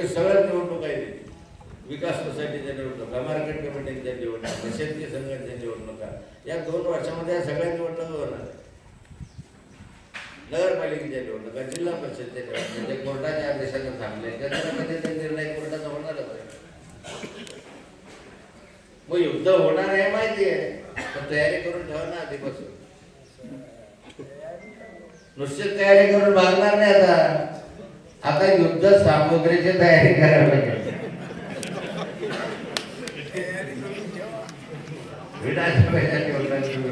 बाकी सगळ्या निवडणुका आहेत, विकास सोसायटीच्या निवडणुका, मार्केट कमिटीच्या निवडणुका, शेतकरी संघाच्या निवडणुका, या 2 वर्षामध्ये या सगळ्या निवडणुका होणार. नगरपालिकेच्या निवडणुका, जिल्हा परिषदच्या निवडणुका, जे कोर्टाच्या आदेशाने थांबले त्याच्यामध्ये निर्णय कोर्टाचा होणारच आहे. मग युद्ध होणार आहे माहिती आहे, पण तयारी करून ठेवा ना आधीपासून. नुसती तयारी करून भागणार नाही. आता युद्ध सामग्रीची तयारी करायला पाहिजे.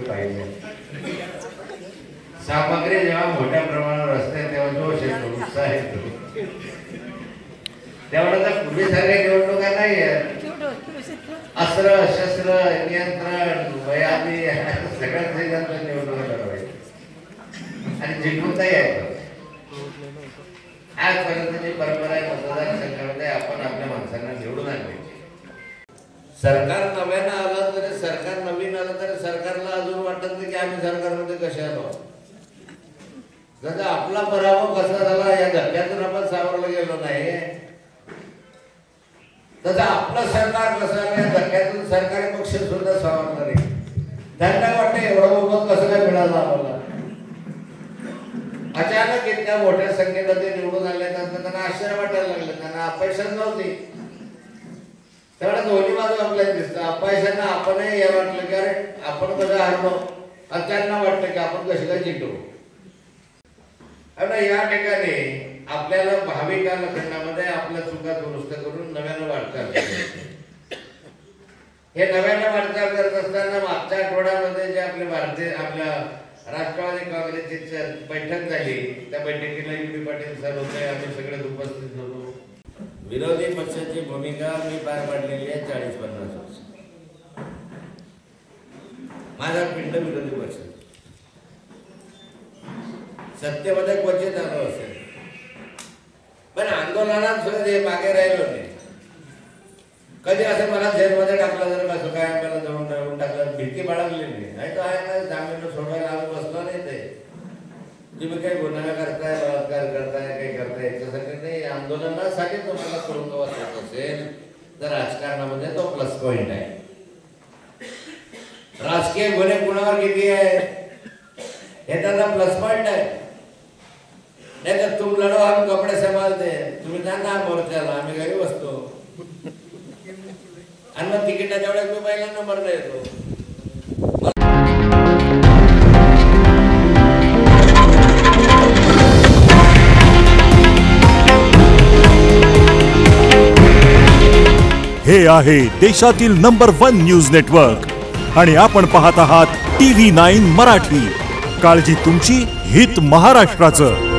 पाहिजे सामग्री जेव्हा मोठ्या प्रमाणावर असते तेव्हा जोश येतो, उत्साह येतो. तेवढं तर पूर्वीसारख्या निवडणुका नाही आहेत. अस्त्र शस्त्र नियंत्रण वयादी सगळ्यांच निवडणुका करावी आणि जिंकूनही आहे. आजपर्यंतची परंपरा आहे मतदारसंघामध्ये आपण आपल्या माणसांना निवडून आणले. सरकार नव्यानं आलं तरी, सरकार नवीन आलं तरी सरकारला अजून वाटत नाही की आम्ही सरकारमध्ये कसे आलो. जसा आपला पराभव कसा झाला या धक्क्यातून आपण सावरला गेलो नाही, तसं आपलं सरकार कसं आलं या धक्क्यातून सरकारी पक्ष सुद्धा सावरला नाही. त्यांना वाटतं एवढं बहुमत कसं काय मिळालं आम्हाला. अचानक इतक्या मोठ्या संख्येनं ते निवडून आल्यानंतर त्यांना आश्चर्य वाटायला लागलं. त्यांना अपयशच नव्हती. तेवढा दोन्ही बाजू आपल्याला दिसतं. अपयशांना आपणही हे वाटलं की अरे आपण कसं हारलो, आणि त्यांना वाटलं की आपण कशी काय जिंकलो. आता या ठिकाणी आपल्याला भावी कालखंडामध्ये आपल्या चुका दुरुस्त करून नव्यानं वाटचाल करायची. हे नव्यानं वाटचाल करत असताना मागच्या आठवड्यामध्ये जे आपल्या राष्ट्रवादी काँग्रेसची बैठक झाली, त्या बैठकीला UB पाटील सर होते, आम्ही सगळे उपस्थित होतो. विरोधी पक्षाची भूमिका मी पार पाडलेली आहे 40-50 वर्ष. माझा पिंड विरोधी पक्ष, सत्तेमध्ये क्वचित आलो असेल, पण आंदोलनात सुद्धा मागे राहिलो नाही. कधी असं मला जेलमध्ये टाकलं जर कसं काय मला जाऊन टाकलं, भीती बाळगली नाही. तो आहे ना, जामीन सोडवायला आम्ही बसलो नाही. ते तुम्ही काही गुन्हा करताय, बलात्कार करताय, काही करताय याच्यासाठी नाही. आंदोलनासाठी तुम्हाला तुरुंगवास होत असेल तर राजकारणामध्ये तो प्लस पॉइंट आहे. राजकीय गुन्हे कुणावर किती आहे हे त्याचा प्लस पॉइंट आहे. नाही तर तुम लढो आम्ही कपडे सांभाळते, तुम्ही जाणार मोर्चाला, आम्ही घरी बसतो. आणि मग तिकीटाच्या वेळेस मी पहिला नंबरला येतो. हे आहे देशातील नंबर 1 न्यूज नेटवर्क आणि आपण पाहत आहात TV9 मराठी. काळजी तुमची, हित महाराष्ट्राचं.